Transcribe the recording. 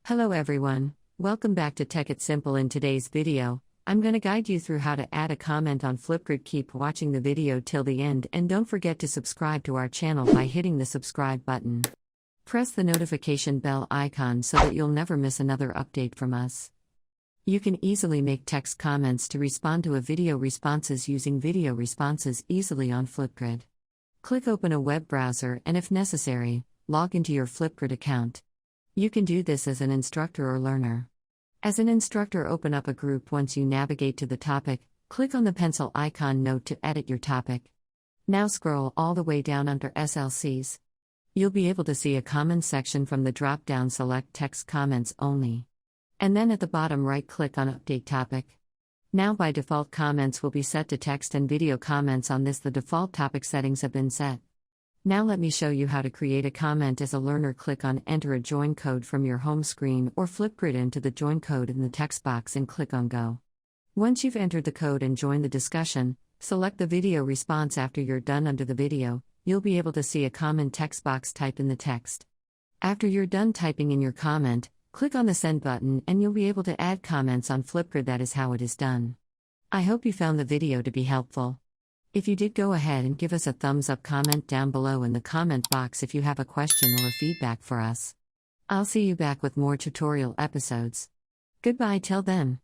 Hello everyone, welcome back to Tech It Simple. In today's video, I'm going to guide you through how to add a comment on Flipgrid. Keep watching the video till the end and don't forget to subscribe to our channel by hitting the subscribe button. Press the notification bell icon so that you'll never miss another update from us. You can easily make text comments to respond to a video responses using video responses easily on Flipgrid. Click open a web browser and if necessary, log into your Flipgrid account. You can do this as an instructor or learner. As an instructor, open up a group. Once you navigate to the topic, click on the pencil icon note to edit your topic. Now scroll all the way down under SLCs. You'll be able to see a comments section. From the drop-down, select text comments only. And then at the bottom right, click on update topic. Now by default, comments will be set to text and video comments. On this, the default topic settings have been set. Now let me show you how to create a comment as a learner. Click on enter a join code from your home screen or Flipgrid into the join code in the text box and click on go. Once you've entered the code and joined the discussion, select the video response. After you're done under the video, you'll be able to see a comment text box. Type in the text. After you're done typing in your comment, click on the send button and you'll be able to add comments on Flipgrid. That is how it is done. I hope you found the video to be helpful. If you did, go ahead and give us a thumbs up. Comment down below in the comment box if you have a question or a feedback for us. I'll see you back with more tutorial episodes. Goodbye till then.